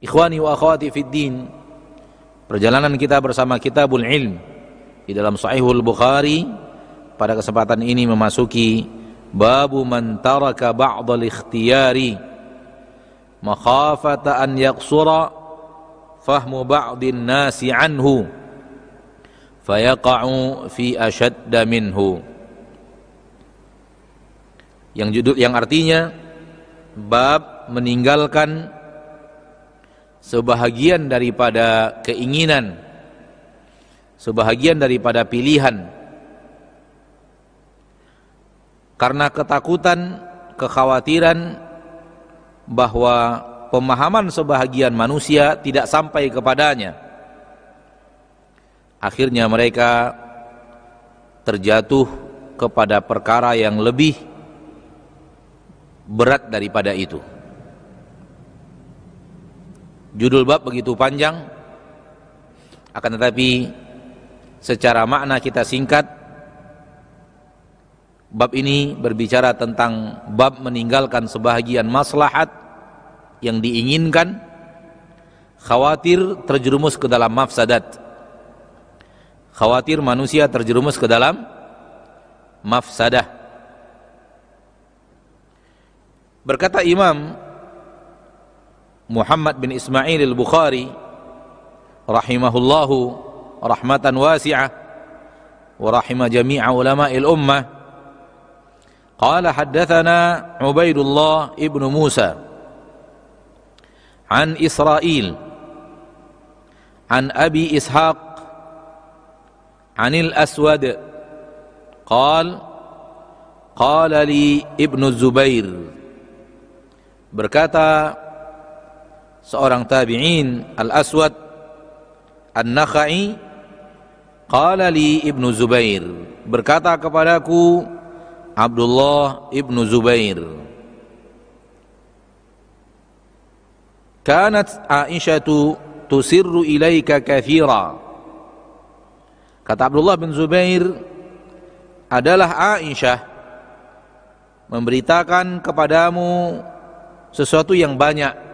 Ikhwani wa akhwati fid din, perjalanan kita bersama Kitabul Ilm di dalam Sahihul Bukhari pada kesempatan ini memasuki babu man taraka ba'dal ikhtiyari makhafata an yaqsura fahmu ba'din nasi anhu fayaqa'u fi ashadda minhu. Yang artinya bab meninggalkan sebahagian daripada keinginan, sebahagian daripada pilihan karena ketakutan, kekhawatiran bahwa pemahaman sebahagian manusia tidak sampai kepadanya. Akhirnya mereka terjatuh kepada perkara yang lebih berat daripada itu. Judul bab begitu panjang, akan tetapi secara makna kita singkat. Bab ini berbicara tentang bab meninggalkan sebahagian maslahat yang diinginkan, khawatir terjerumus ke dalam mafsadat, khawatir manusia terjerumus ke dalam mafsadah. Berkata Imam Muhammad bin Ismail al-Bukhari rahimahullahu rahmatan wasi'ah wa rahimah jami'a ulama'il ummah, qala haddathana Ubaidullah ibn Musa an Israel an Abi Ishaq anil Aswad qala li Ibn Zubair, berkata seorang tabi'in Al-Aswad An-Nakhai, qala li Ibnu Zubair, berkata kepadaku Abdullah Ibnu Zubair, kanat Aisyatu tusirru ilaika kathira, kata Abdullah bin Zubair, adalah Aisyah memberitakan kepadamu sesuatu yang banyak,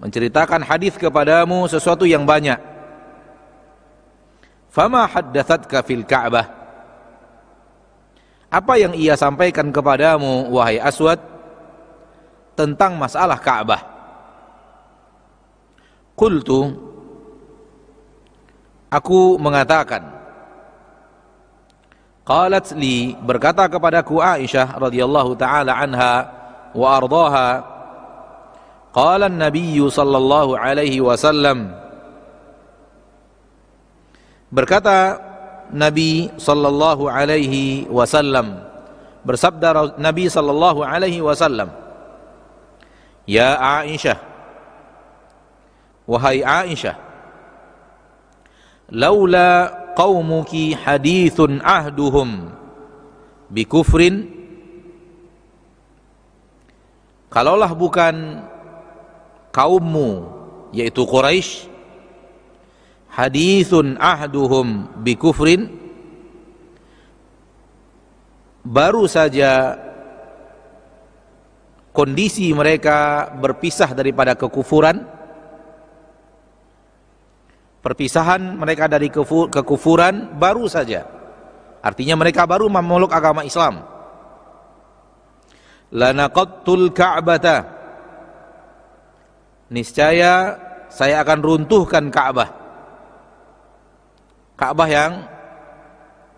menceritakan hadis kepadamu sesuatu yang banyak. Fama haddatsatka fil Ka'bah, apa yang ia sampaikan kepadamu wahai Aswad tentang masalah Ka'bah? Qultu, aku mengatakan, qalat li, berkata kepadaku Aisyah radhiyallahu taala anha wa ardhaha, qala an-nabiy sallallahu alaihi wasallam, berkata Nabi sallallahu alaihi wasallam, bersabda Nabi sallallahu alaihi wasallam, ya Aisyah, wahai Aisyah, laula qaumuki hadithun ahduhum bikufrin, kalaulah bukan kaummu yaitu Quraisy hadithun ahduhum bikufrin, baru saja kondisi mereka berpisah daripada kekufuran, perpisahan mereka dari kekufuran baru saja, artinya mereka baru memeluk agama Islam. Lanaqattul Ka'bata, niscaya saya akan runtuhkan Ka'bah, Ka'bah yang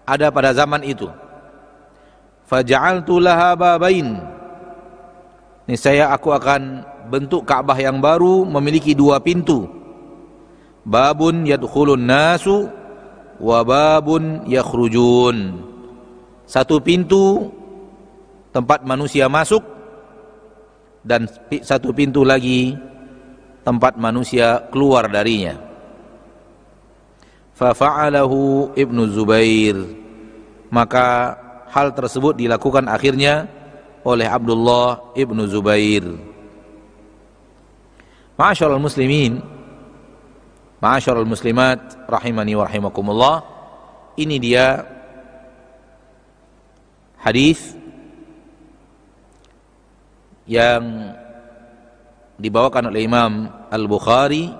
ada pada zaman itu. Faja'altu laha babain, niscaya aku akan bentuk Ka'bah yang baru memiliki dua pintu. Babun yadkhulun nasu wa babun yakhrujun, satu pintu tempat manusia masuk dan satu pintu lagi tempat manusia keluar darinya. Fafa'alahu Ibnu Zubair, maka hal tersebut dilakukan akhirnya oleh Abdullah Ibnu Zubair. Ma'asyiral muslimin, ma'asyiral muslimat, rahimani wa rahimakumullah, ini dia hadis yang dibawakan oleh Imam Al-Bukhari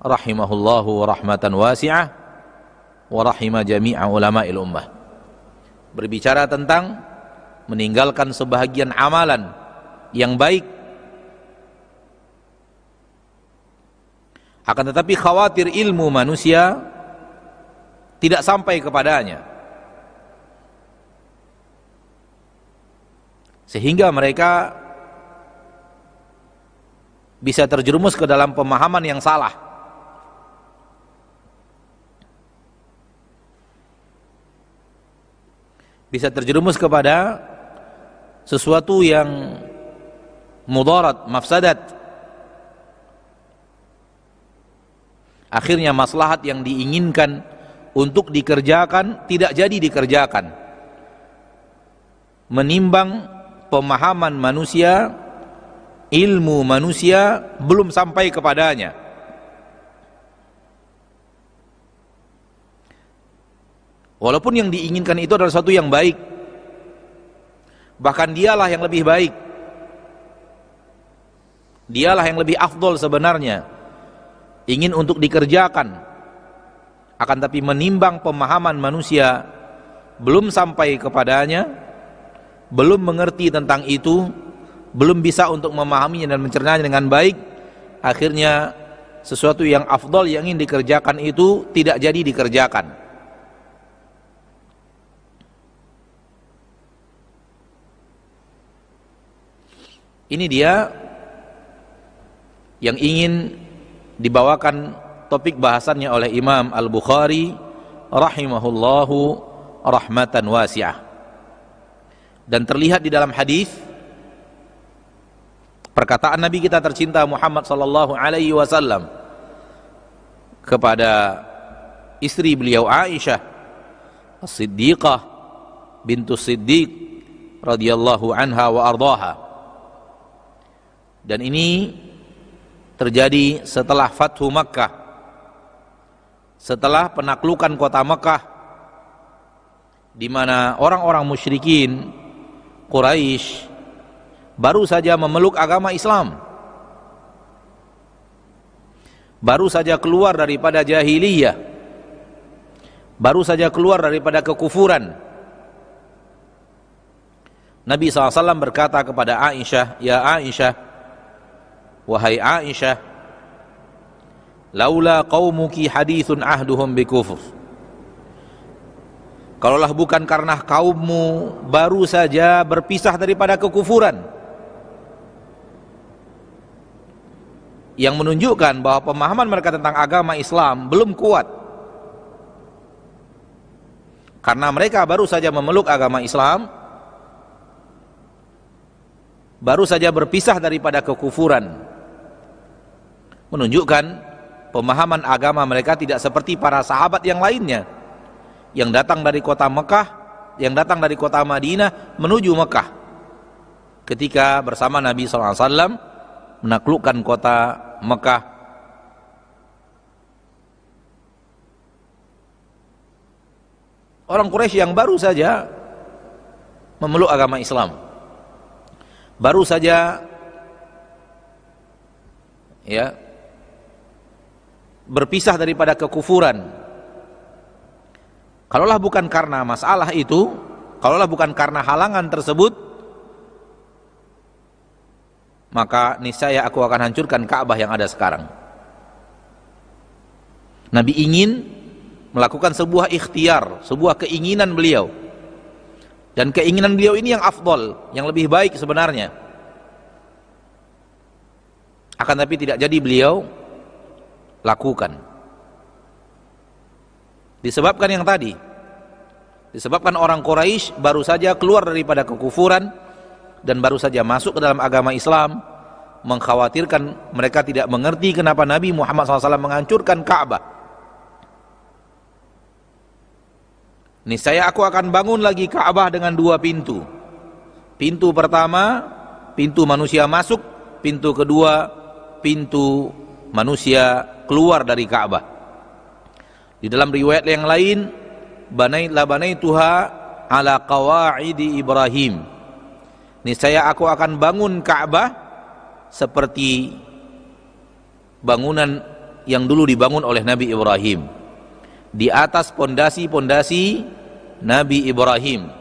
rahimahullahu rahmatan wasi'ah wa rahima jami'a ulama'il ummah, berbicara tentang meninggalkan sebahagian amalan yang baik, akan tetapi khawatir ilmu manusia tidak sampai kepadanya, sehingga mereka bisa terjerumus ke dalam pemahaman yang salah. Bisa terjerumus kepada sesuatu yang mudarat, mafsadat. Akhirnya maslahat yang diinginkan untuk dikerjakan tidak jadi dikerjakan, menimbang pemahaman manusia, ilmu manusia belum sampai kepadanya. Walaupun yang diinginkan itu adalah sesuatu yang baik, bahkan dialah yang lebih baik, dialah yang lebih afdol sebenarnya, ingin untuk dikerjakan, akan tapi menimbang pemahaman manusia belum sampai kepadanya, belum mengerti tentang itu, belum bisa untuk memahaminya dan mencernanya dengan baik, akhirnya sesuatu yang afdol yang ingin dikerjakan itu tidak jadi dikerjakan. Ini dia yang ingin dibawakan topik bahasannya oleh Imam Al-Bukhari rahimahullahu rahmatan wasi'ah. Dan terlihat di dalam hadis perkataan Nabi kita tercinta Muhammad sallallahu alaihi wasallam kepada istri beliau Aisyah As-Siddiqah bintu Siddiq radhiyallahu anha wa ardhaha. Dan ini terjadi setelah Fathu Makkah, setelah penaklukan kota Makkah, di mana orang-orang musyrikin Quraisy baru saja memeluk agama Islam, baru saja keluar daripada jahiliyah, baru saja keluar daripada kekufuran. Nabi SAW berkata kepada Aisyah, "Ya Aisyah, wahai Aisyah, laula qaumuki hadithun ahduhum bikufur." Kalaulah bukan karena kaummu baru saja berpisah daripada kekufuran, yang menunjukkan bahwa pemahaman mereka tentang agama Islam belum kuat, karena mereka baru saja memeluk agama Islam, baru saja berpisah daripada kekufuran, menunjukkan pemahaman agama mereka tidak seperti para sahabat yang lainnya yang datang dari kota Mekah, yang datang dari kota Madinah menuju Mekah ketika bersama Nabi SAW menaklukkan kota Mekah. Orang Quraisy yang baru saja memeluk agama Islam, baru saja berpisah daripada kekufuran. Kalaulah bukan karena masalah itu, kalaulah bukan karena halangan tersebut, maka niscaya aku akan hancurkan Ka'bah yang ada sekarang. Nabi ingin melakukan sebuah ikhtiar, sebuah keinginan beliau, dan keinginan beliau ini yang afdol, yang lebih baik sebenarnya. Akan tapi tidak jadi beliau lakukan. Disebabkan yang tadi, disebabkan orang Quraisy baru saja keluar daripada kekufuran dan baru saja masuk ke dalam agama Islam, mengkhawatirkan mereka tidak mengerti kenapa Nabi Muhammad SAW menghancurkan Ka'bah. Niscaya aku akan bangun lagi Ka'bah dengan dua pintu. Pintu pertama, pintu manusia masuk, pintu kedua, pintu manusia keluar dari Ka'bah. Di dalam riwayat yang lain, banaituha ala qawaidi Ibrahim. Niscaya aku akan bangun Ka'bah seperti bangunan yang dulu dibangun oleh Nabi Ibrahim, di atas pondasi-pondasi Nabi Ibrahim.